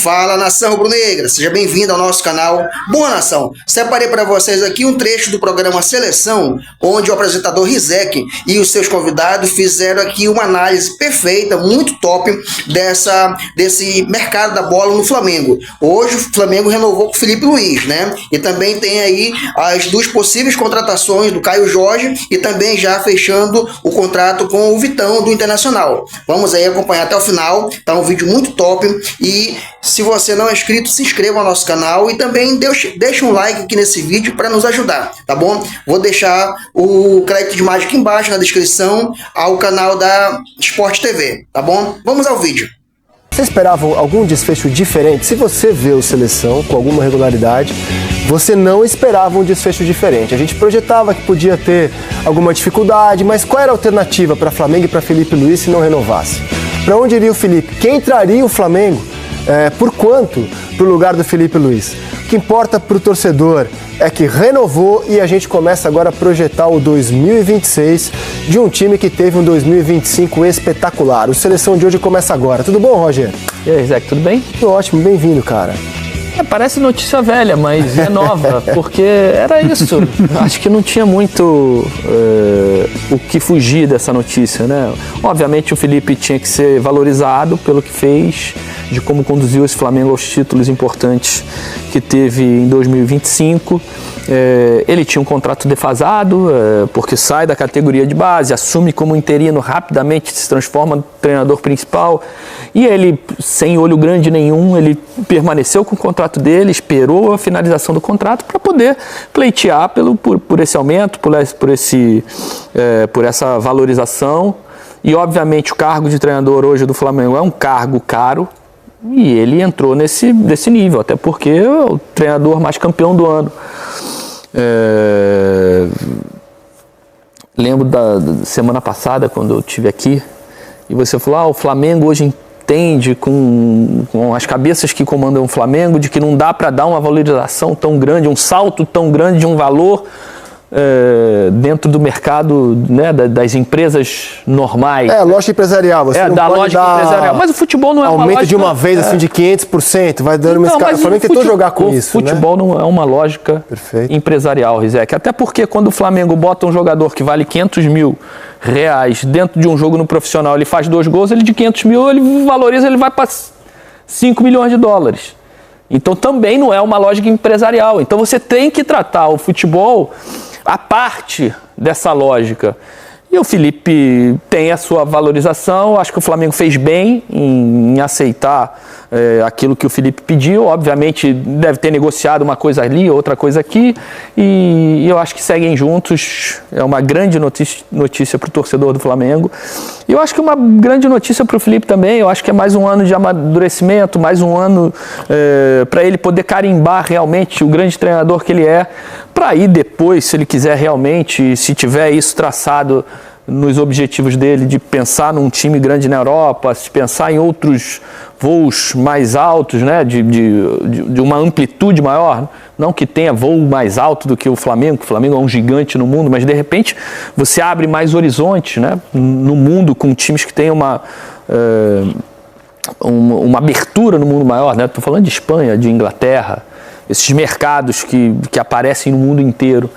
Fala, nação rubro-negra, seja bem-vindo ao nosso canal. Boa, nação, separei para vocês aqui um trecho do programa Seleção, onde o apresentador Rizek e os seus convidados fizeram aqui uma análise perfeita, muito top, desse mercado da bola no Flamengo. Hoje o Flamengo renovou com o Felipe Luiz, né? E também tem aí as duas possíveis contratações do Caio Jorge e também já fechando o contrato com o Vitão do Internacional. Vamos aí acompanhar até o final, tá um vídeo muito top. E se você não é inscrito, se inscreva no nosso canal e também deixa um like aqui nesse vídeo para nos ajudar, tá bom? Vou deixar o crédito de imagem aqui embaixo na descrição ao canal da Sport TV, tá bom? Vamos ao vídeo. Você esperava algum desfecho diferente? Se você vê o Seleção com alguma regularidade, você não esperava um desfecho diferente. A gente projetava que podia ter alguma dificuldade, mas qual era a alternativa para Flamengo e para Felipe Luiz se não renovasse? Para onde iria o Felipe? Quem traria o Flamengo? Por quanto para o lugar do Felipe Luiz? O que importa para o torcedor é que renovou e a gente começa agora a projetar o 2026 de um time que teve um 2025 espetacular. O Seleção de hoje começa agora. Tudo bom, Roger? E aí, Zé, tudo bem? Tudo ótimo, bem-vindo, cara. Parece notícia velha, mas é nova, porque era isso. Acho que não tinha muito o que fugir dessa notícia, né? Obviamente o Felipe tinha que ser valorizado pelo que fez, de como conduziu esse Flamengo aos títulos importantes que teve em 2025. Ele tinha um contrato defasado, porque sai da categoria de base, assume como interino rapidamente, se transforma no treinador principal. E ele, sem olho grande nenhum, ele permaneceu com o contrato dele, esperou a finalização do contrato para poder pleitear por esse aumento, por essa valorização. E, obviamente, o cargo de treinador hoje do Flamengo é um cargo caro. E ele entrou nesse nível, até porque é o treinador mais campeão do ano. Lembro da semana passada, quando eu estive aqui, e você falou, o Flamengo hoje entende com as cabeças que comandam o Flamengo, de que não dá para dar uma valorização tão grande, um salto tão grande de um valor dentro do mercado, né, das empresas normais. Lógica empresarial. Você não da pode lógica dar empresarial. Mas o futebol não é uma lógica... aumento de uma vez, assim, de 500%, vai dando uma escala. O Flamengo tentou jogar com isso, né? O futebol não é uma lógica empresarial, Rizek. Até porque quando o Flamengo bota um jogador que vale 500 mil reais dentro de um jogo no profissional, ele faz 2 gols, ele de 500 mil, ele valoriza, ele vai para 5 milhões de dólares. Então também não é uma lógica empresarial. Então você tem que tratar o futebol a parte dessa lógica. E o Felipe tem a sua valorização, acho que o Flamengo fez bem em aceitar aquilo que o Felipe pediu. Obviamente deve ter negociado uma coisa ali, outra coisa aqui, e eu acho que seguem juntos. É uma grande notícia para o torcedor do Flamengo. E eu acho que uma grande notícia para o Felipe também. Eu acho que é mais um ano de amadurecimento, mais um ano para ele poder carimbar realmente o grande treinador que ele é, para ir depois, se ele quiser realmente, se tiver isso traçado nos objetivos dele, de pensar num time grande na Europa, se pensar em outros voos mais altos, né, de uma amplitude maior, não que tenha voo mais alto do que o Flamengo é um gigante no mundo, mas de repente você abre mais horizontes, né, no mundo, com times que têm uma abertura no mundo maior, né? Estou falando de Espanha, de Inglaterra, esses mercados que aparecem no mundo inteiro.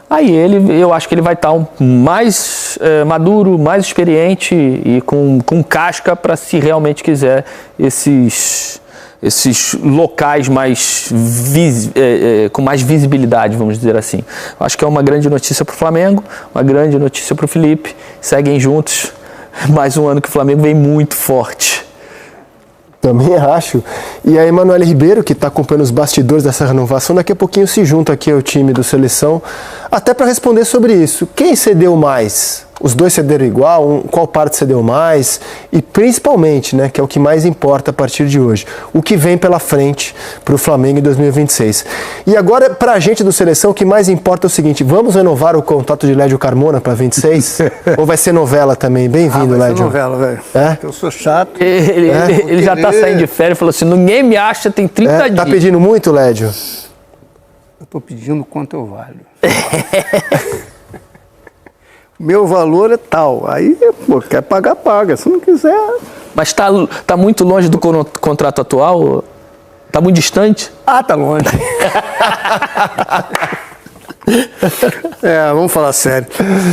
Aí eu acho que ele vai estar mais maduro, mais experiente e com casca para, se realmente quiser, esses locais com mais visibilidade, vamos dizer assim. Eu acho que é uma grande notícia para o Flamengo, uma grande notícia para o Felipe. Seguem juntos. Mais um ano que o Flamengo vem muito forte. Também acho. E a Emanuele Ribeiro, que está acompanhando os bastidores dessa renovação, daqui a pouquinho se junta aqui ao time do Seleção, até para responder sobre isso. Quem cedeu mais? Os dois cederam igual? Qual parte cedeu mais? E principalmente, né, que é o que mais importa a partir de hoje, o que vem pela frente para o Flamengo em 2026. E agora, para a gente do Seleção, o que mais importa é o seguinte: vamos renovar o contrato de Lédio Carmona para 26? Ou vai ser novela também? Bem-vindo, Lédio. Vai ser novela, velho. Eu sou chato. Ele já está saindo de férias e falou assim: ninguém me acha, tem 30 dias. Tá pedindo muito, Lédio? Eu estou pedindo quanto eu valho. Meu valor é tal. Aí, quer pagar, paga. Se não quiser... Mas tá muito longe do contrato atual? Tá muito distante? Ah, tá longe. Vamos falar sério.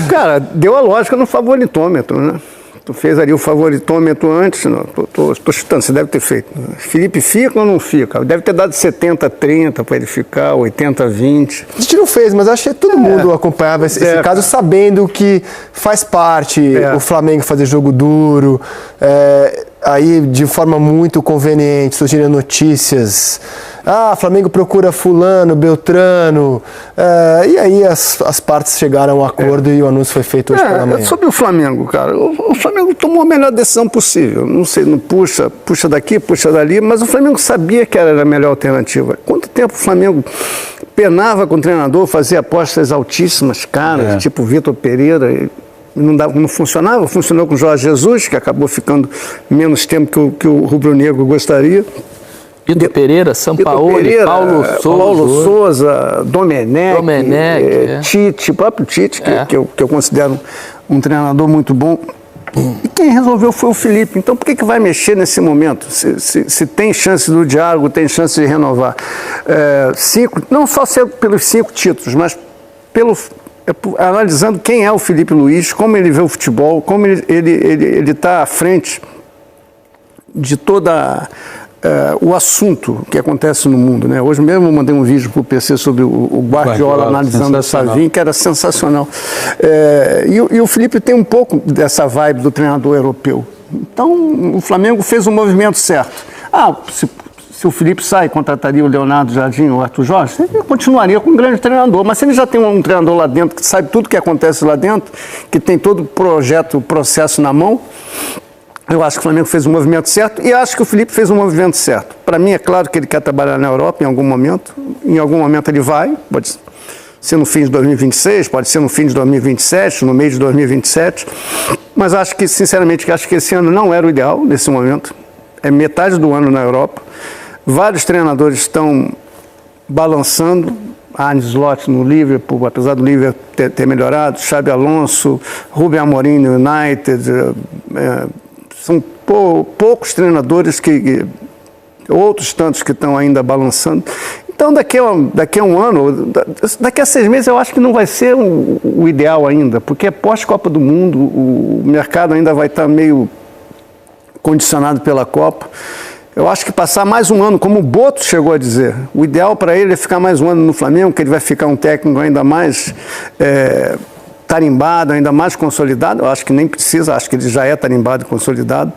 Cara, deu a lógica no favoritômetro, né? Tu fez ali o favoritômetro antes, não, tô chutando, você deve ter feito. Felipe fica ou não fica? Deve ter dado 70-30 para ele ficar, 80-20. A gente não fez, mas acho que todo mundo acompanhava esse caso sabendo que faz parte o Flamengo fazer jogo duro, aí de forma muito conveniente, surgiram notícias. Flamengo procura fulano, Beltrano, e aí as partes chegaram a um acordo e o anúncio foi feito hoje pela manhã. Sobre o Flamengo, cara, o Flamengo tomou a melhor decisão possível. Não sei, não puxa daqui, puxa dali, mas o Flamengo sabia que era a melhor alternativa. Quanto tempo o Flamengo penava com o treinador, fazia apostas altíssimas, caras, tipo Vitor Pereira, não funcionava, funcionou com o Jorge Jesus, que acabou ficando menos tempo que o rubro-negro gostaria. Vitor Pereira, Sampaoli, Paulo Souza, Domenech, Tite, próprio Tite, que eu considero um treinador muito bom. E quem resolveu foi o Felipe. Então por que vai mexer nesse momento? Se tem chance do Thiago, tem chance de renovar. Não só pelos 5 títulos, mas analisando quem é o Felipe Luiz, como ele vê o futebol, como ele está à frente de toda o assunto que acontece no mundo, né? Hoje mesmo eu mandei um vídeo para o PC sobre o Guardiola analisando o Savinho, que era sensacional. E o Felipe tem um pouco dessa vibe do treinador europeu. Então o Flamengo fez o movimento certo. Se o Felipe sai, contrataria o Leonardo Jardim ou o Arthur Jorge, ele continuaria com um grande treinador. Mas se ele já tem um treinador lá dentro, que sabe tudo o que acontece lá dentro, que tem todo o processo na mão, eu acho que o Flamengo fez o movimento certo e acho que o Felipe fez o movimento certo. Para mim, é claro que ele quer trabalhar na Europa em algum momento. Em algum momento ele vai, pode ser no fim de 2026, pode ser no fim de 2027, no meio de 2027. Mas acho que, sinceramente, que esse ano não era o ideal nesse momento. É metade do ano na Europa. Vários treinadores estão balançando. Arne Slot no Liverpool, apesar do Liverpool ter melhorado. Xabi Alonso, Rubem Amorim no United. São poucos treinadores outros tantos que estão ainda balançando. Então, daqui a um ano, daqui a 6 meses, eu acho que não vai ser o ideal ainda, porque é pós-Copa do Mundo, o mercado ainda vai estar meio condicionado pela Copa. Eu acho que passar mais um ano, como o Boto chegou a dizer, o ideal para ele é ficar mais um ano no Flamengo, que ele vai ficar um técnico ainda mais tarimbado, ainda mais consolidado. Eu acho que nem precisa, acho que ele já é tarimbado e consolidado,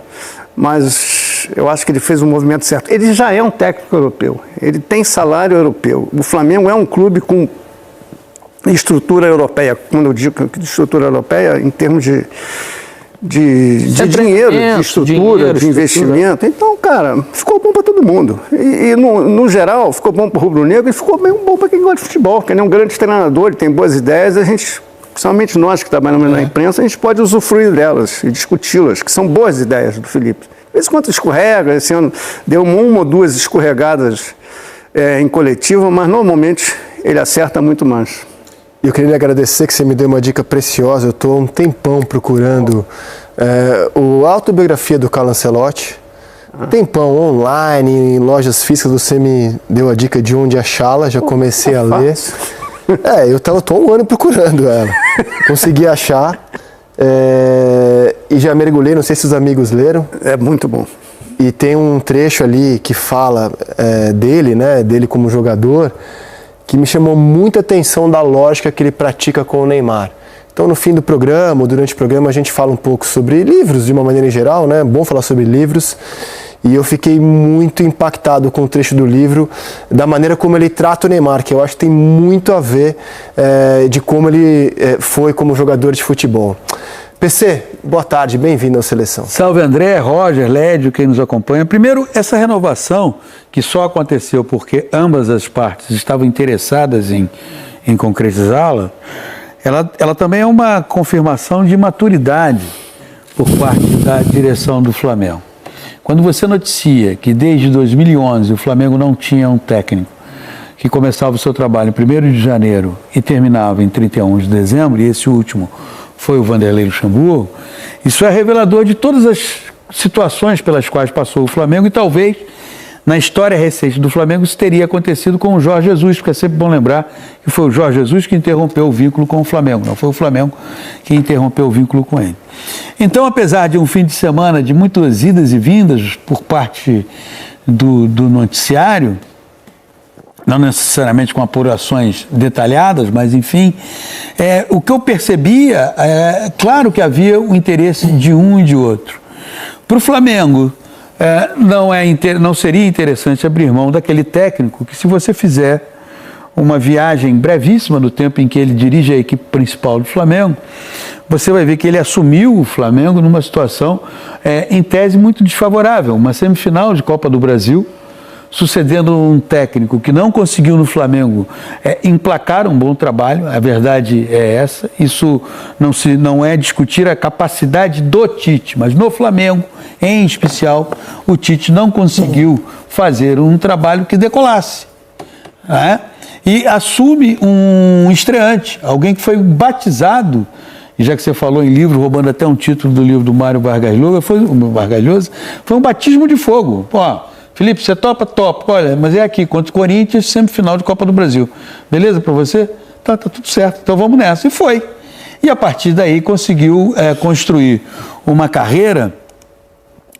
mas eu acho que ele fez o movimento certo. Ele já é um técnico europeu, ele tem salário europeu. O Flamengo é um clube com estrutura europeia. Quando eu digo estrutura europeia, em termos de dinheiro, de estrutura, de investimento. Então, cara, ficou bom para todo mundo. E no geral, ficou bom para o rubro-negro e ficou bem bom para quem gosta de futebol, que ele é um grande treinador, ele tem boas ideias, a gente, principalmente nós que trabalhamos na imprensa, a gente pode usufruir delas e discuti-las, que são boas ideias do Felipe. De vez em quando escorrega, esse ano deu 1 ou 2 escorregadas em coletiva, mas normalmente ele acerta muito mais. Eu queria lhe agradecer que você me deu uma dica preciosa. Eu estou um tempão procurando a autobiografia do Carlo Ancelotti. Tempão online, em lojas físicas, você me deu a dica de onde achá-la, já comecei a ler. Eu estou um ano procurando ela. Consegui achar e já mergulhei, não sei se os amigos leram. É muito bom. E tem um trecho ali que fala dele, né, dele como jogador, que me chamou muita atenção da lógica que ele pratica com o Neymar. Então, no fim do programa, ou durante o programa, a gente fala um pouco sobre livros, de uma maneira em geral, né? É bom falar sobre livros. E eu fiquei muito impactado com o trecho do livro, da maneira como ele trata o Neymar, que eu acho que tem muito a ver de como ele foi como jogador de futebol. PC, boa tarde, bem-vindo à Seleção. Salve André, Roger, Lédio, quem nos acompanha. Primeiro, essa renovação, que só aconteceu porque ambas as partes estavam interessadas em concretizá-la, ela também é uma confirmação de maturidade por parte da direção do Flamengo. Quando você noticia que desde 2011 o Flamengo não tinha um técnico que começava o seu trabalho em 1º de janeiro e terminava em 31 de dezembro, e esse último foi o Vanderlei Luxemburgo, isso é revelador de todas as situações pelas quais passou o Flamengo e talvez na história recente do Flamengo, isso teria acontecido com o Jorge Jesus, porque é sempre bom lembrar que foi o Jorge Jesus que interrompeu o vínculo com o Flamengo, não foi o Flamengo que interrompeu o vínculo com ele. Então, apesar de um fim de semana de muitas idas e vindas por parte do noticiário, não necessariamente com apurações detalhadas, mas enfim, o que eu percebia, claro que havia o interesse de um e de outro. Para o Flamengo, não seria interessante abrir mão daquele técnico que, se você fizer uma viagem brevíssima no tempo em que ele dirige a equipe principal do Flamengo, você vai ver que ele assumiu o Flamengo numa situação, em tese, muito desfavorável, uma semifinal de Copa do Brasil, sucedendo um técnico que não conseguiu no Flamengo emplacar um bom trabalho. A verdade é essa. Isso não é discutir a capacidade do Tite, mas no Flamengo, em especial, o Tite não conseguiu fazer um trabalho que decolasse. E assume um estreante, alguém que foi batizado, e já que você falou em livro, roubando até um título do livro do Mário Vargas Llosa, foi um batismo de fogo. Felipe, você topa? Topa. Olha, mas é aqui, contra o Corinthians, semifinal de Copa do Brasil. Beleza para você? Tá tudo certo, então vamos nessa. E foi. E a partir daí conseguiu construir uma carreira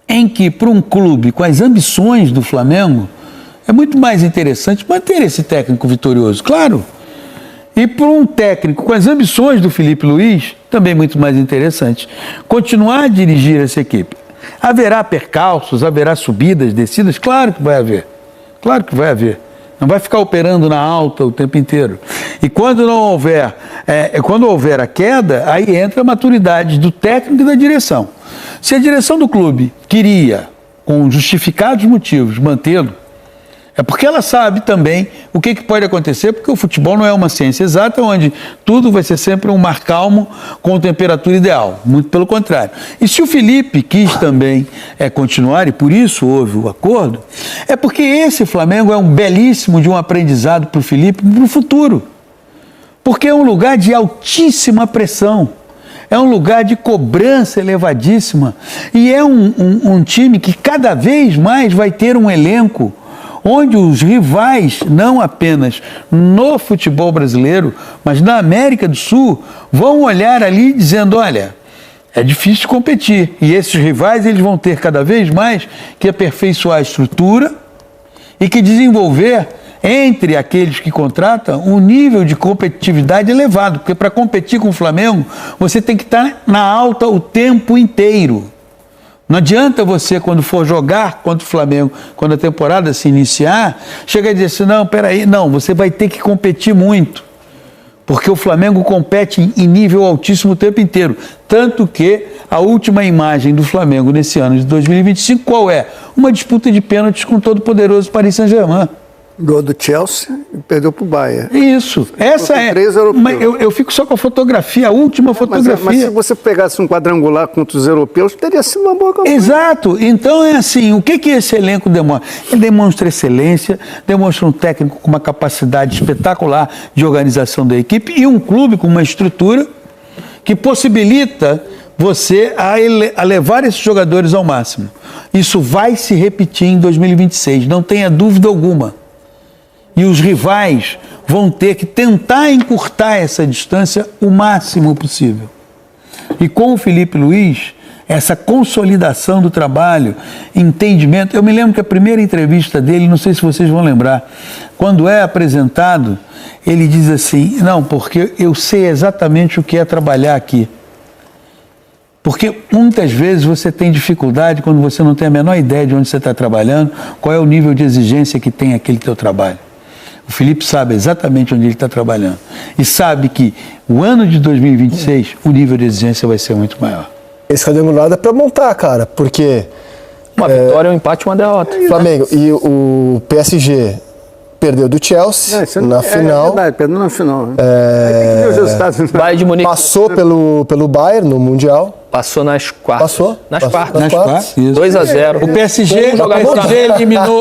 em que, para um clube com as ambições do Flamengo, é muito mais interessante manter esse técnico vitorioso, claro. E para um técnico com as ambições do Felipe Luiz, também muito mais interessante continuar a dirigir essa equipe. Haverá percalços, haverá subidas, descidas? Claro que vai haver. Claro que vai haver. Não vai ficar operando na alta o tempo inteiro. E quando houver a queda, aí entra a maturidade do técnico e da direção. Se a direção do clube queria, com justificados motivos, mantê-lo, é porque ela sabe também o que pode acontecer, porque o futebol não é uma ciência exata, onde tudo vai ser sempre um mar calmo com temperatura ideal. Muito pelo contrário. E se o Felipe quis também continuar, e por isso houve o acordo, é porque esse Flamengo é um belíssimo de um aprendizado para o Felipe para o futuro. Porque é um lugar de altíssima pressão. É um lugar de cobrança elevadíssima. E é um time que cada vez mais vai ter um elenco onde os rivais, não apenas no futebol brasileiro, mas na América do Sul, vão olhar ali dizendo, olha, é difícil competir. E esses rivais, eles vão ter cada vez mais que aperfeiçoar a estrutura e que desenvolver, entre aqueles que contratam, um nível de competitividade elevado. Porque para competir com o Flamengo, você tem que estar na alta o tempo inteiro. Não adianta você, quando for jogar contra o Flamengo, quando a temporada se iniciar, chegar e dizer assim, não, peraí, não, você vai ter que competir muito. Porque o Flamengo compete em nível altíssimo o tempo inteiro. Tanto que a última imagem do Flamengo nesse ano de 2025, qual é? Uma disputa de pênaltis com o todo-poderoso Paris Saint-Germain. Gol do Chelsea e perdeu para o Bayern. Isso, essa é. Mas eu fico só com a fotografia, a última fotografia. Mas se você pegasse um quadrangular contra os europeus, teria sido uma boa campanha. Exato. Então é assim, o que esse elenco demonstra? Ele demonstra excelência, demonstra um técnico com uma capacidade espetacular de organização da equipe e um clube com uma estrutura que possibilita você a levar esses jogadores ao máximo. Isso vai se repetir em 2026, não tenha dúvida alguma. E os rivais vão ter que tentar encurtar essa distância o máximo possível. E com o Felipe Luiz, essa consolidação do trabalho, entendimento. Eu me lembro que a primeira entrevista dele, não sei se vocês vão lembrar, quando é apresentado, ele diz assim, não, porque eu sei exatamente o que é trabalhar aqui. Porque muitas vezes você tem dificuldade quando você não tem a menor ideia de onde você está trabalhando, qual é o nível de exigência que tem aquele teu trabalho. O Felipe sabe exatamente onde ele está trabalhando. E sabe que o ano de 2026, o nível de exigência vai ser muito maior. Esse quadrangular é para montar, cara, porque... Uma vitória, um empate, uma derrota. Flamengo e o PSG perdeu do Chelsea na final. É verdade, perdeu na final. Bayern de Munique passou pelo Bayern no Mundial. Passou nas quartas. Passou? Nas Passou quartas. nas quartas. 2-0. O PSG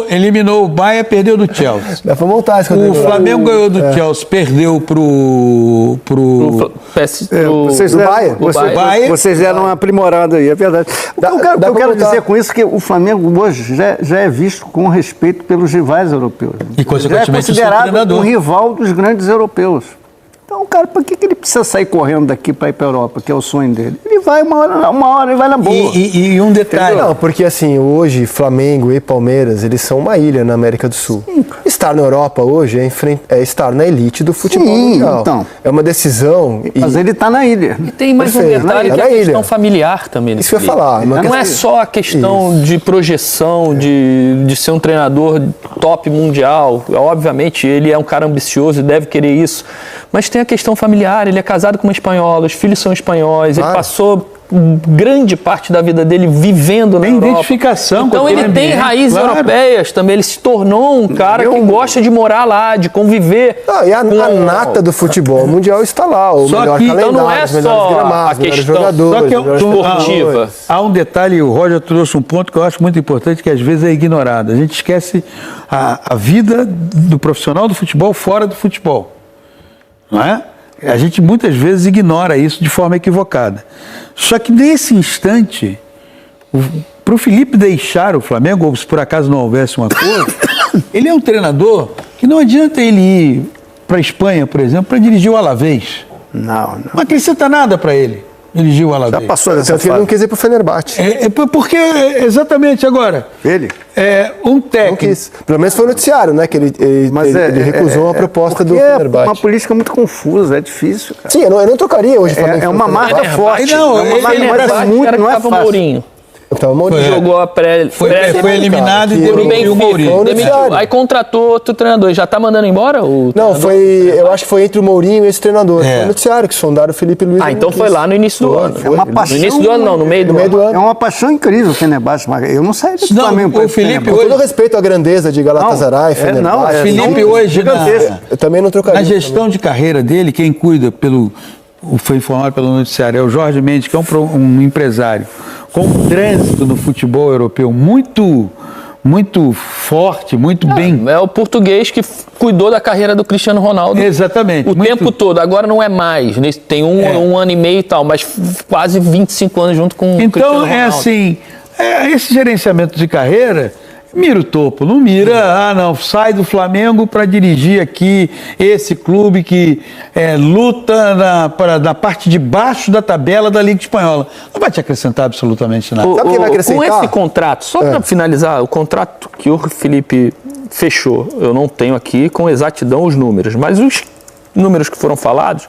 eliminou o Bayern, perdeu do Chelsea. Dá pra montar esse O Flamengo ganhou do Chelsea, perdeu pro Vocês deram uma aprimorada aí, é verdade. Eu quero dizer com isso que o Flamengo hoje já é visto com respeito pelos rivais europeus. E, consequentemente, já é considerado um rival dos grandes europeus. Então, cara, por que ele precisa sair correndo daqui para ir para a Europa, que é o sonho dele? Ele vai uma hora ele vai na boa. E um detalhe... Não, porque assim, hoje Flamengo e Palmeiras, eles são uma ilha na América do Sul. Sim. Estar na Europa hoje é estar na elite do futebol mundial. Então. É uma decisão... Mas ele está na ilha. E tem mais um detalhe que é a questão familiar também. Isso que eu ia falar. Não é só a questão de projeção, de ser um treinador top mundial. Obviamente, ele é um cara ambicioso e deve querer isso. Mas tem a questão familiar, ele é casado com uma espanhola, os filhos são espanhóis, ele passou grande parte da vida dele vivendo na Europa. Tem identificação. Então ele tem raízes europeias também, ele se tornou um cara que gosta de morar lá, de conviver. E a nata do futebol mundial está lá, o melhor calendário, então não é só a questão jogadores, esportiva. Há um detalhe, o Roger trouxe um ponto que eu acho muito importante, que às vezes é ignorado. A gente esquece a vida do profissional do futebol fora do futebol. Não é? A gente muitas vezes ignora isso de forma equivocada. Só que nesse instante, para o Felipe deixar o Flamengo, ou se por acaso não houvesse um acordo, ele é um treinador que não adianta ele ir para a Espanha, por exemplo, para dirigir o Alavés. Não. Não acrescenta nada para ele dirigir o Alavés. Já passou dessa fase. Ele não quis ir para o Fenerbahçe. Porque, exatamente, agora... Ele? Um técnico... Não quis. Pelo menos foi noticiário, né? Que ele recusou a proposta do Fenerbahçe. É uma política muito confusa, é difícil, cara. Sim, eu não trocaria hoje. É uma marca forte. Não, é uma marca, mas muito, não é fácil. Mourinho. Jogou a Foi eliminado e demitiu o Mourinho. Aí contratou outro treinador. Já tá mandando embora o Não, eu acho que foi entre o Mourinho e esse treinador. Foi noticiário que sondaram o Felipe Luiz. Então foi lá no início do ano. É uma paixão, no início do ano não, no meio do ano. É uma paixão incrível o Fenerbahçe. Eu não sei do Flamengo. O Felipe Com todo respeito à grandeza de Galatasaray, Fenerbahçe. O Felipe hoje, eu também não trocaria. Na gestão de carreira dele, quem cuida foi informado pelo noticiário, é o Jorge Mendes, que é um empresário com um trânsito no futebol europeu muito forte, muito bem. É o português que cuidou da carreira do Cristiano Ronaldo. Exatamente. O tempo todo. Agora não é mais. Tem um ano e meio e tal, mas quase 25 anos junto com o Cristiano Ronaldo. Então, assim, esse gerenciamento de carreira... Mira o topo, não mira, sai do Flamengo para dirigir aqui esse clube que luta na parte de baixo da tabela da Liga Espanhola. Não vai te acrescentar absolutamente nada. Sabe o que vai acrescentar? Com esse contrato, só para finalizar, o contrato que o Felipe fechou, eu não tenho aqui com exatidão os números, mas os números que foram falados,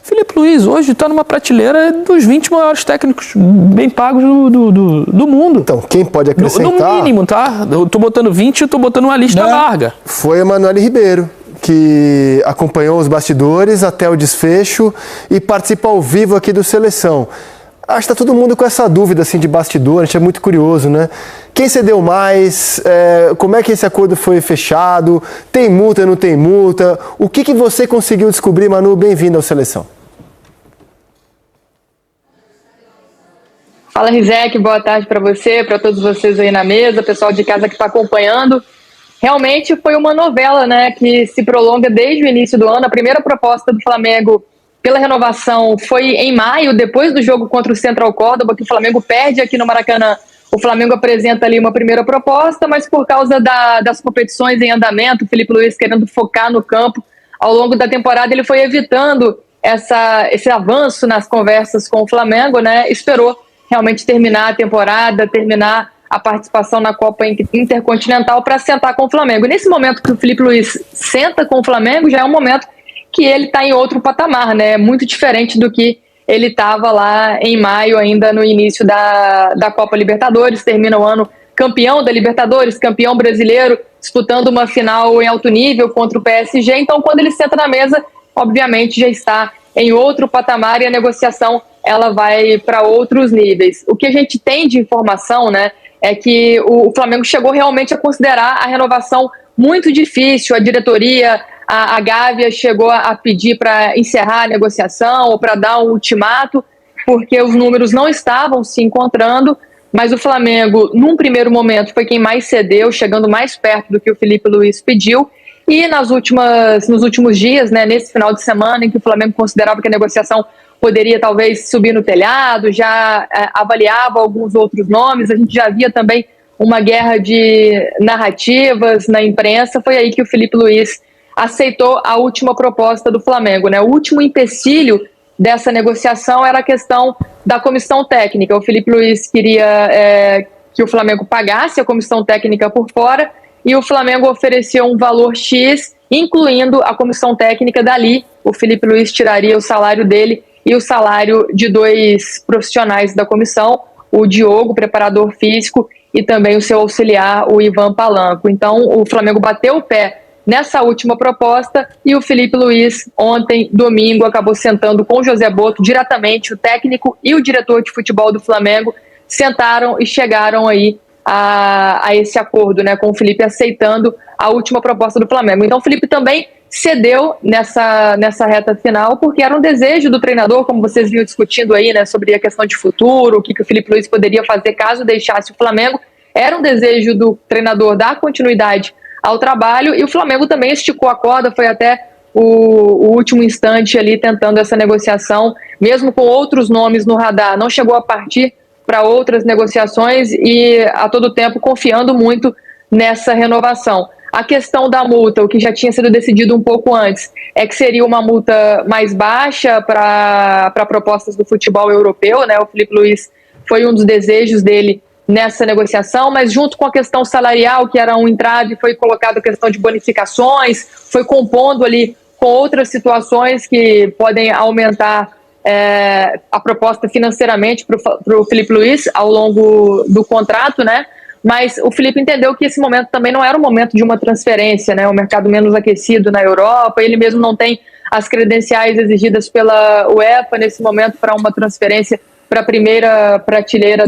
Felipe Luiz hoje está numa prateleira dos 20 maiores técnicos bem pagos do mundo. Então, quem pode acrescentar... No mínimo, tá? Eu tô botando 20 e eu tô botando uma lista larga. Foi Emanuele Ribeiro, que acompanhou os bastidores até o desfecho e participa ao vivo aqui do Seleção. Acho que está todo mundo com essa dúvida assim, de bastidor, a gente é muito curioso, né? Quem cedeu mais? Como é que esse acordo foi fechado? Tem multa, não tem multa? O que você conseguiu descobrir, Manu? Bem-vindo ao Seleção. Fala, Rizek, boa tarde para você, para todos vocês aí na mesa, pessoal de casa que está acompanhando. Realmente foi uma novela, né, que se prolonga desde o início do ano. A primeira proposta do Flamengo pela renovação foi em maio, depois do jogo contra o Central Córdoba, que o Flamengo perde aqui no Maracanã. O Flamengo apresenta ali uma primeira proposta, mas por causa das competições em andamento, o Felipe Luiz querendo focar no campo, ao longo da temporada ele foi evitando esse avanço nas conversas com o Flamengo, né, esperou realmente terminar a temporada, terminar a participação na Copa Intercontinental para sentar com o Flamengo. E nesse momento que o Felipe Luiz senta com o Flamengo, já é um momento que ele está em outro patamar, né? Muito diferente do que ele estava lá em maio, ainda no início da Copa Libertadores, termina o ano campeão da Libertadores, campeão brasileiro, disputando uma final em alto nível contra o PSG. Então, quando ele senta na mesa, obviamente já está em outro patamar e a negociação ela vai para outros níveis. O que a gente tem de informação, né, é que o Flamengo chegou realmente a considerar a renovação muito difícil. A diretoria, a Gávea chegou a pedir para encerrar a negociação ou para dar um ultimato. porque os números não estavam se encontrando, mas o Flamengo, num primeiro momento, foi quem mais cedeu, chegando mais perto do que o Felipe Luiz pediu. E nos últimos dias, né, nesse final de semana, em que o Flamengo considerava que a negociação poderia talvez subir no telhado, já avaliava alguns outros nomes, a gente já via também uma guerra de narrativas na imprensa, foi aí que o Felipe Luiz aceitou a última proposta do Flamengo, né? O último empecilho dessa negociação era a questão da comissão técnica. O Felipe Luiz queria que o Flamengo pagasse a comissão técnica por fora, e o Flamengo ofereceu um valor X, incluindo a comissão técnica. Dali, o Felipe Luiz tiraria o salário dele e o salário de 2 profissionais da comissão, o Diogo, preparador físico, e também o seu auxiliar, o Ivan Palanco. Então, o Flamengo bateu o pé nessa última proposta, e o Felipe Luiz, ontem, domingo, acabou sentando com o José Botto, diretamente, o técnico e o diretor de futebol do Flamengo, sentaram e chegaram aí a esse acordo, né, com o Felipe aceitando a última proposta do Flamengo. Então o Felipe também cedeu nessa reta final, porque era um desejo do treinador, como vocês vinham discutindo aí, né, sobre a questão de futuro, o que o Felipe Luiz poderia fazer caso deixasse o Flamengo. Era um desejo do treinador dar continuidade ao trabalho, e o Flamengo também esticou a corda, foi até o último instante ali tentando essa negociação, mesmo com outros nomes no radar, não chegou a partir para outras negociações, e a todo tempo confiando muito nessa renovação. A questão da multa, o que já tinha sido decidido um pouco antes, é que seria uma multa mais baixa para propostas do futebol europeu, né? O Felipe Luiz foi um dos desejos dele nessa negociação, mas junto com a questão salarial, que era um entrave, foi colocada a questão de bonificações, foi compondo ali com outras situações que podem aumentar a proposta financeiramente para o Felipe Luiz ao longo do contrato, né? Mas o Felipe entendeu que esse momento também não era o momento de uma transferência, né? O mercado menos aquecido na Europa, ele mesmo não tem as credenciais exigidas pela UEFA nesse momento para uma transferência para a primeira prateleira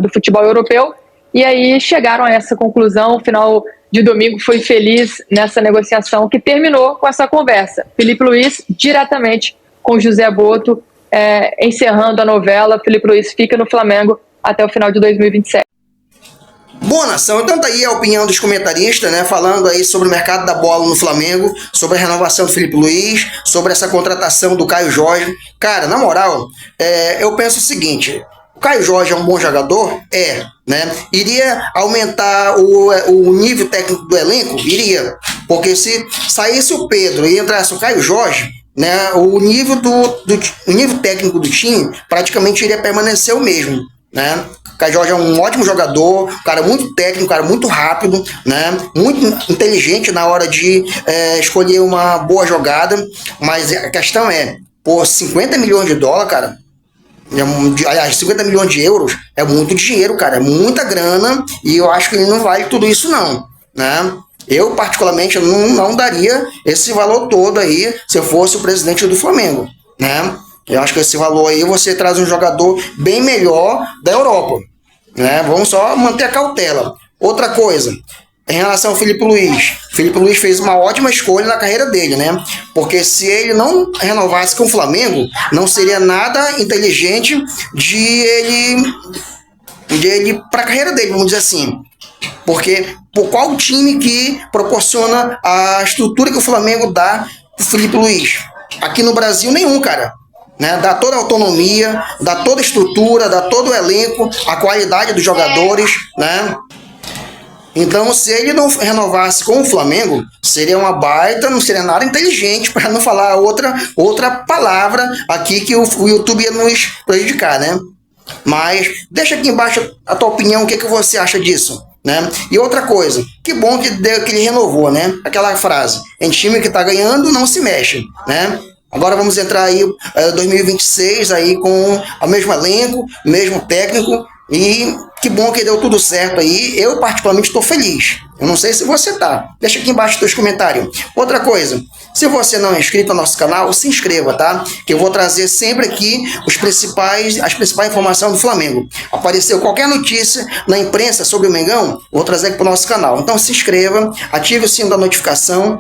do futebol europeu. E aí chegaram a essa conclusão. O final de domingo foi feliz nessa negociação, que terminou com essa conversa. Felipe Luiz diretamente com José Botto, encerrando a novela. Felipe Luiz fica no Flamengo até o final de 2027. Boa, nação. Então tá aí a opinião dos comentaristas, né, falando aí sobre o mercado da bola no Flamengo, sobre a renovação do Felipe Luiz, sobre essa contratação do Caio Jorge. Cara, na moral, eu penso o seguinte: o Caio Jorge é um bom jogador? Né? Iria aumentar o nível técnico do elenco? Iria. Porque se saísse o Pedro e entrasse o Caio Jorge, né, o nível o nível técnico do time praticamente iria permanecer o mesmo, né? O Caio Jorge é um ótimo jogador, um cara muito técnico, um cara muito rápido, né? Muito inteligente na hora de escolher uma boa jogada, mas a questão por 50 milhões de dólares, cara, aliás, 50 milhões de euros é muito dinheiro, cara, é muita grana, e eu acho que ele não vale tudo isso não, né? Eu, particularmente, não daria esse valor todo aí se eu fosse o presidente do Flamengo, né? Eu acho que esse valor aí você traz um jogador bem melhor da Europa, né? Vamos só manter a cautela. Outra coisa, em relação ao Felipe Luiz fez uma ótima escolha na carreira dele, né? Porque se ele não renovasse com o Flamengo, não seria nada inteligente de ele para a carreira dele, vamos dizer assim. Porque por qual time que proporciona a estrutura que o Flamengo dá pro Felipe Luiz? Aqui no Brasil, nenhum, cara. Né? Dá toda a autonomia, dá toda a estrutura, dá todo o elenco, a qualidade dos jogadores, né? Então, se ele não renovasse com o Flamengo, seria uma baita, não seria nada inteligente, para não falar outra palavra aqui que o YouTube ia nos prejudicar, né? Mas deixa aqui embaixo a tua opinião, o que você acha disso, né? E outra coisa, que bom que ele renovou, né? Aquela frase: em time que tá ganhando, não se mexe, né? Agora vamos entrar aí 2026 aí com o mesmo elenco, mesmo técnico, e que bom que deu tudo certo aí. Eu particularmente estou feliz. Eu não sei se você tá. Deixa aqui embaixo os teus comentários. Outra coisa, se você não é inscrito no nosso canal, se inscreva, tá? Que eu vou trazer sempre aqui as principais informações do Flamengo. Apareceu qualquer notícia na imprensa sobre o Mengão, vou trazer aqui para o nosso canal. Então se inscreva, ative o sino da notificação.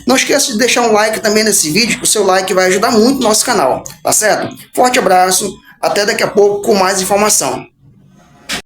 Não esqueça de deixar um like também nesse vídeo, que o seu like vai ajudar muito o nosso canal, tá certo? Forte abraço, Até daqui a pouco com mais informação.